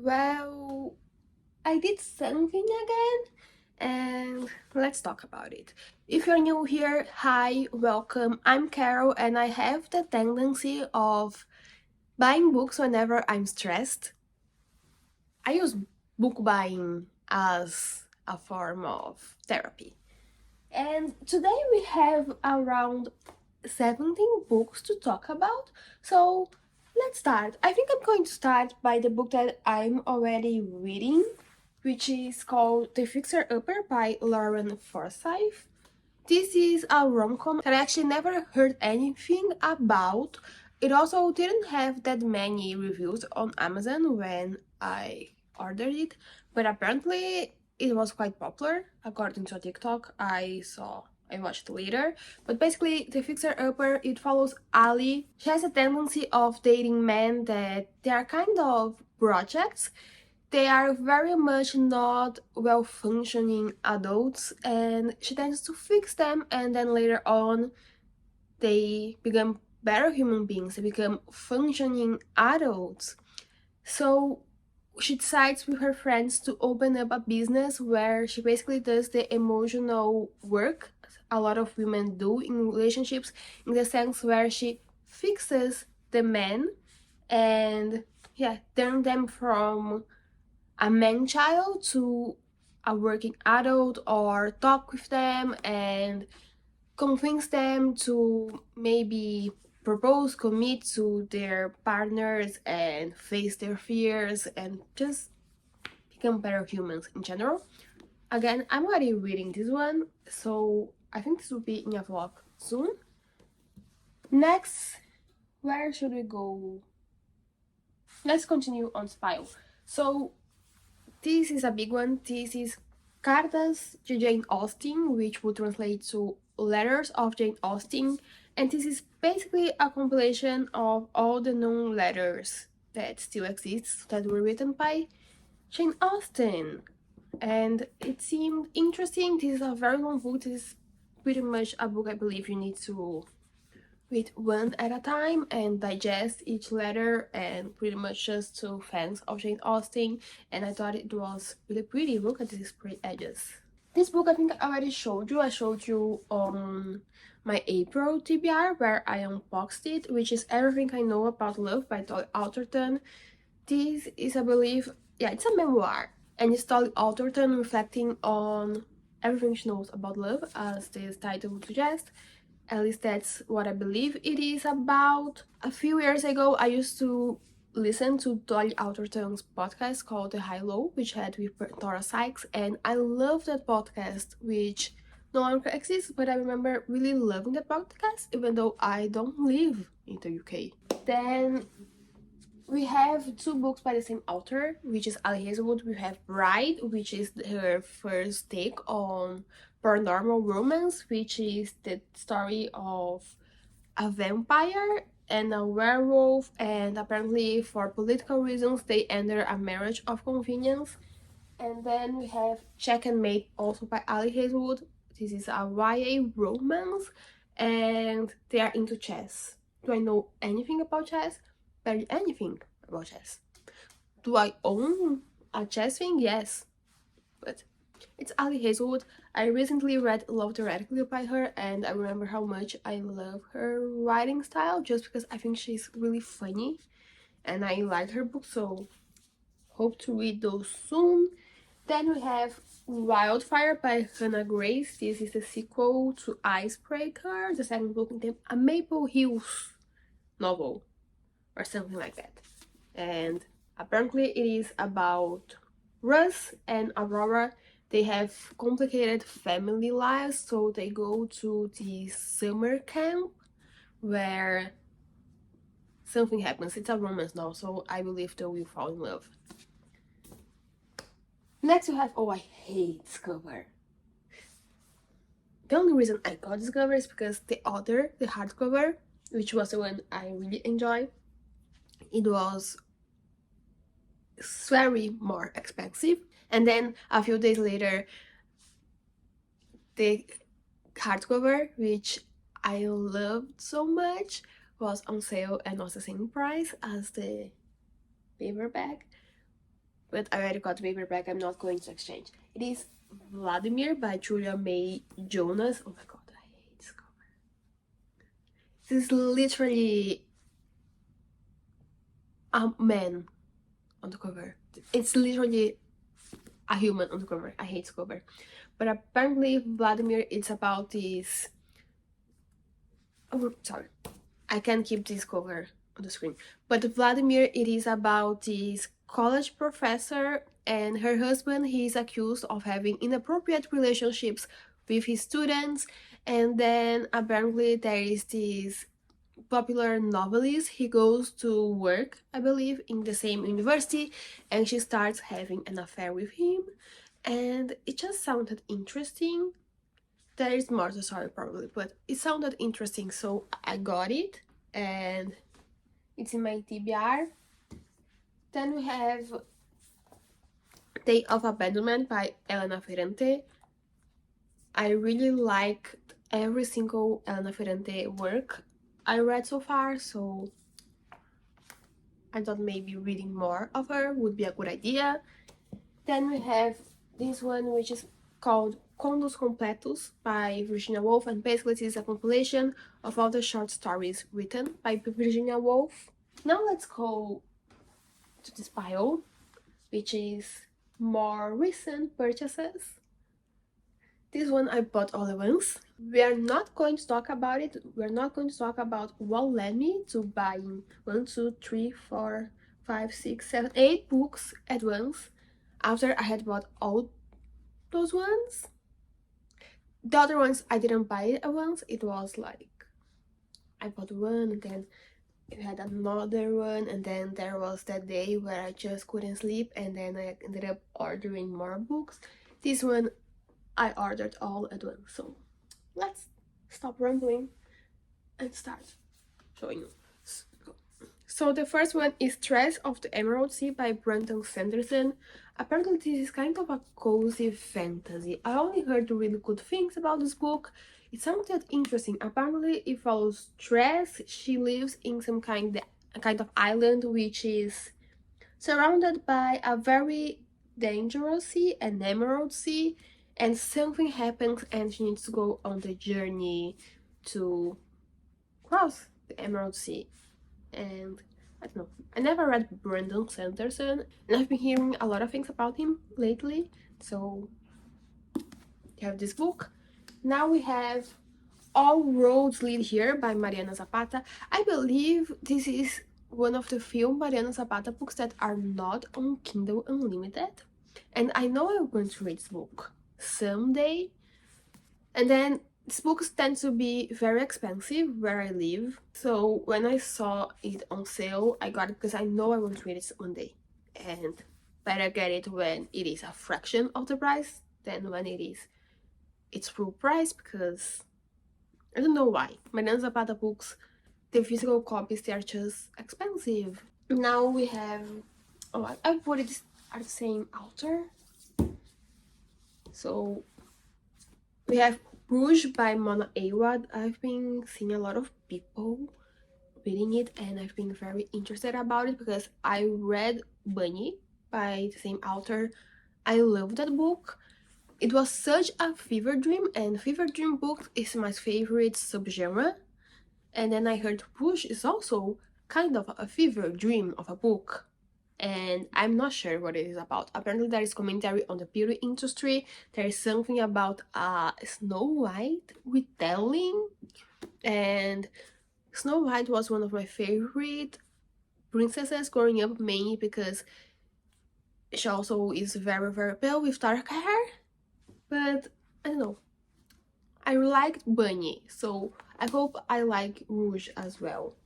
Well, I did something again, and let's talk about it. If you're new here, hi, welcome. I'm Carol, and I have the tendency of buying books whenever I'm stressed. I use book buying as a form of therapy. And today we have around 17 books to talk about. So let's start. I think I'm going to start by the book that I'm already reading, which is called The Fixer Upper by Lauren Forsyth. This is a rom-com that I actually never heard anything about. It also didn't have that many reviews on Amazon when I ordered it, but apparently it was quite popular according to a TikTok I watched later. But basically, The Fixer Upper, it follows Ali. She has a tendency of dating men that they are kind of projects. They are very much not well-functioning adults, and she tends to fix them, and then later on they become better human beings, they become functioning adults. So she decides with her friends to open up a business where she basically does the emotional work a lot of women do in relationships, in the sense where she fixes the men and turn them from a man child to a working adult, or talk with them and convince them to maybe propose, commit to their partners and face their fears and just become better humans in general. Again, I'm already reading this one, so I think this will be in a vlog soon. Next, where should we go? Let's continue on Spile. So this is a big one. This is Cartas de Jane Austen, which would translate to Letters of Jane Austen. And this is basically a compilation of all the known letters that still exist that were written by Jane Austen. And it seemed interesting. This is a very long book. This is pretty much a book I believe you need to read one at a time and digest each letter, and pretty much just to fans of Jane Austen. And I thought it was really pretty. Look at these pretty edges. This book I think I already showed you. I showed you on my April TBR where I unboxed it, which is Everything I Know About Love by Dolly Alderton. This is, I believe, it's a memoir, and it's Dolly Alderton reflecting on everything she knows about love, as this title would suggest. At least that's what I believe it is about. A few years ago, I used to listen to Dolly Alderton's podcast called The High Low, which had with Tora Sykes, and I love that podcast, which no longer exists, but I remember really loving that podcast, even though I don't live in the UK. Then we have two books by the same author, which is Ali Hazelwood. We have Bride, which is her first take on paranormal romance, which is the story of a vampire and a werewolf, and apparently for political reasons they enter a marriage of convenience. And then we have Check and Mate, also by Ali Hazelwood. This is a YA romance, and they are into chess. Do I know anything about chess? Barely anything about chess. Do I own a chess thing? Yes, but it's Ali Hazelwood. I recently read Love Theoretically by her, and I remember how much I love her writing style, just because I think she's really funny and I like her books, so hope to read those soon. Then we have Wildfire by Hannah Grace. This is the sequel to Icebreaker, the second book in a Maple Hills novel or something like that. And apparently it is about Russ and Aurora. They have complicated family lives, so they go to the summer camp where something happens. It's a romance now, so I believe they will fall in love. Next we have, oh, I hate this cover. The only reason I got this cover is because the hardcover, which was the one I really enjoyed, it was very more expensive. And then a few days later, the hardcover, which I loved so much, was on sale and was the same price as the paperback. but I already got the paperback. I'm not going to exchange. It is Vladimir by Julia May Jonas. Oh my god, I hate this cover. This is literally a man on the cover. It's literally a human on the cover. I hate this cover. But apparently Vladimir, it's about this... Oh, sorry. I can't keep this cover on the screen. But Vladimir, it is about this college professor and her husband. He is accused of having inappropriate relationships with his students. And then apparently there is this popular novelist. He goes to work, I believe, in the same university, and she starts having an affair with him. And it just sounded interesting. There is more to the story probably, but it sounded interesting, so I got it, and it's in my TBR. Then we have Day of Abandonment by Elena Ferrante. I really liked every single Elena Ferrante work I read so far, so I thought maybe reading more of her would be a good idea. Then we have this one, which is called Condos Completos by Virginia Woolf, and basically this is a compilation of all the short stories written by Virginia Woolf. Now let's go to this pile, which is more recent purchases. This one I bought all at once. We are not going to talk about it. We're not going to talk about what led me to buying 1, 2, 3, 4, 5, 6, 7, 8 books at once after I had bought all those ones. The other ones I didn't buy it at once. It was like I bought one and then it had another one, and then there was that day where I just couldn't sleep, and then I ended up ordering more books. This one I ordered all at once. So let's stop rambling and start showing you. So the first one is Threads of the Emerald Sea by Brandon Sanderson. Apparently this is kind of a cozy fantasy. I only heard really good things about this book. It sounded interesting. Apparently it follows Tress. She lives in some kind of island which is surrounded by a very dangerous sea, an emerald sea, and something happens and she needs to go on the journey to cross the Emerald Sea. And I don't know, I never read Brandon Sanderson, and I've been hearing a lot of things about him lately, so we have this book. Now we have All Roads Lead Here by Mariana Zapata. I believe this is one of the few Mariana Zapata books that are not on Kindle Unlimited, and I know I'm going to read this book someday. And then these books tend to be very expensive where I live, so when I saw it on sale, I got it because I know I want to read it one day, and better get it when it is a fraction of the price than when it is its full price, because I don't know why. Mariana Zapata books, the physical copies, they are just expensive. Now we have, oh, I put it at the same author. So we have Bruges by Mona Awad. I've been seeing a lot of people reading it and I've been very interested about it because I read Bunny by the same author. I love that book. It was such a fever dream, and fever dream book is my favorite subgenre. And then I heard Bruges is also kind of a fever dream of a book, and I'm not sure what it is about. Apparently there is commentary on the beauty industry. There is something about Snow White retelling, and Snow White was one of my favorite princesses growing up, mainly because she also is very, very pale with dark hair. But I don't know, I liked Bunny, so I hope I like Rouge as well.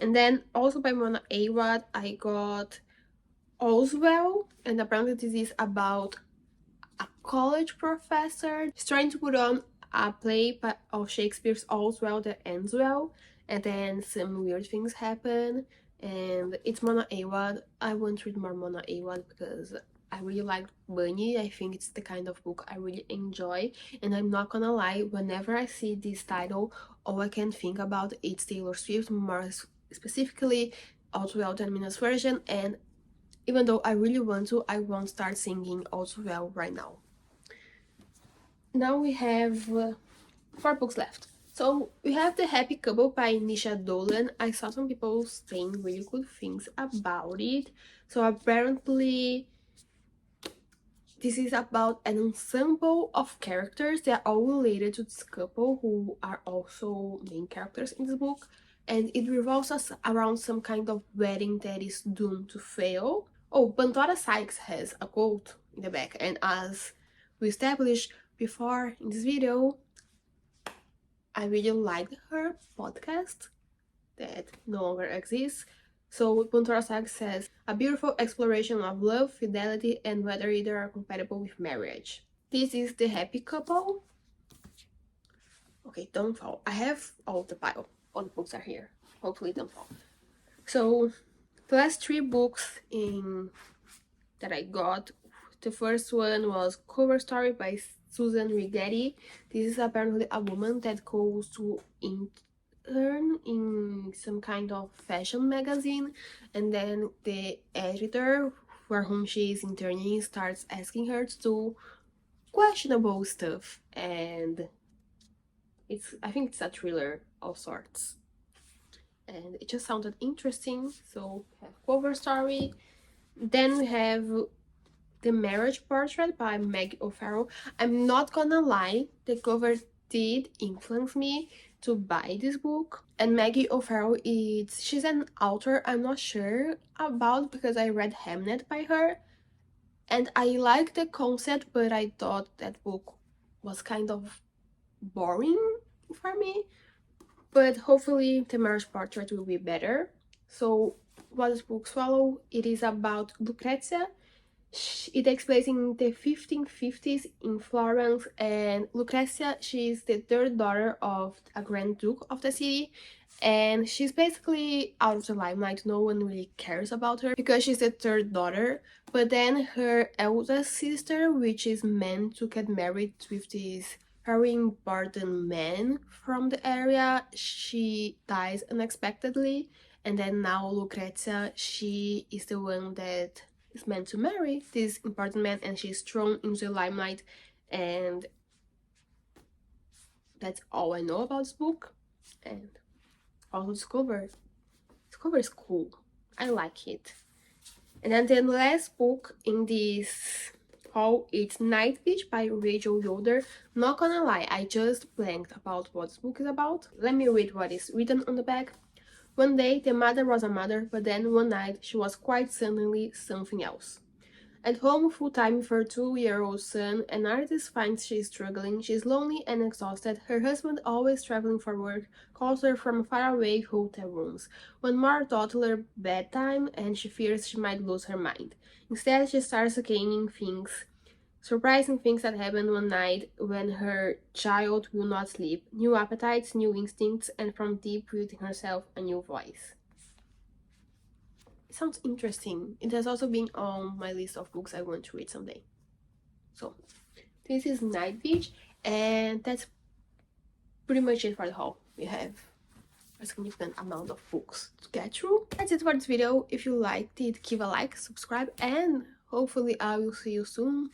And then also by Mona Awad, I got Oswell, and apparently this is about a college professor. He's trying to put on a play of Shakespeare's All's Well That Ends Well, and then some weird things happen, and it's Mona Awad. I want to read more Mona Awad because I really like Bunny. I think it's the kind of book I really enjoy, and I'm not gonna lie, whenever I see this title, all I can think about is Taylor Swift, more specifically All's Well That Ends version, and Even though I really want to, I won't start singing also well right now. Now we have 4 books left. So we have The Happy Couple by Nisha Dolan. I saw some people saying really good things about it. So apparently this is about an ensemble of characters that are all related to this couple who are also main characters in this book. And it revolves us around some kind of wedding that is doomed to fail. Oh, Pandora Sykes has a quote in the back, and as we established before in this video, I really liked her podcast that no longer exists. So Pandora Sykes says, a beautiful exploration of love, fidelity, and whether either are compatible with marriage. This is The Happy Couple. Okay, don't fall. I have all the pile. All the books are here. Hopefully don't fall. So the last 3 books that I got. The first one was Cover Story by Susan Rigetti. This is apparently a woman that goes to intern in some kind of fashion magazine, and then the editor for whom she is interning starts asking her to do questionable stuff, and I think it's a thriller of sorts. And it just sounded interesting, so we have Cover Story. Then we have The Marriage Portrait by Maggie O'Farrell. I'm not gonna lie, the cover did influence me to buy this book. And Maggie O'Farrell she's an author I'm not sure about because I read Hamnet by her. And I like the concept, but I thought that book was kind of boring for me. But hopefully The Marriage Portrait will be better. So what does book follow? It is about Lucrezia. It takes place in the 1550s in Florence, and Lucrezia, she's the 3rd daughter of a Grand Duke of the city, and she's basically out of the limelight. No one really cares about her because she's the 3rd daughter. But then her eldest sister, which is meant to get married with this very important man from the area, she dies unexpectedly, and then now Lucrezia, she is the one that is meant to marry this important man, and she's thrown into the limelight. And that's all I know about this book. And also this cover is cool. I like it. And then the last book in this haul, it's Night Beach by Rachel Yoder. Not gonna lie, I just blanked about what this book is about. Let me read what is written on the back. One day, the mother was a mother, but then one night, she was quite suddenly something else. At home full-time with her 2-year-old son, an artist finds she is struggling. She is lonely and exhausted. Her husband, always traveling for work, calls her from faraway hotel rooms. One more toddler bedtime, and she fears she might lose her mind. Instead, she starts gaining things, surprising things that happen one night when her child will not sleep. New appetites, new instincts, and from deep within herself, a new voice. It sounds interesting. It has also been on my list of books I want to read someday. So, this is Night Beach, and that's pretty much it for the haul. We have a significant amount of books to get through. That's it for this video. If you liked it, give a like, subscribe, and hopefully I will see you soon.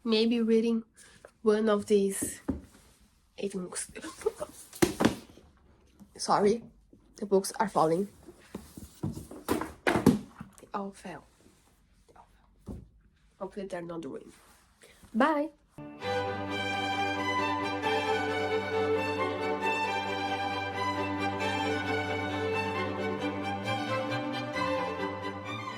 Maybe reading one of these 18 books. Sorry, the books are falling. They all fell. Hopefully they're not ruined. Bye!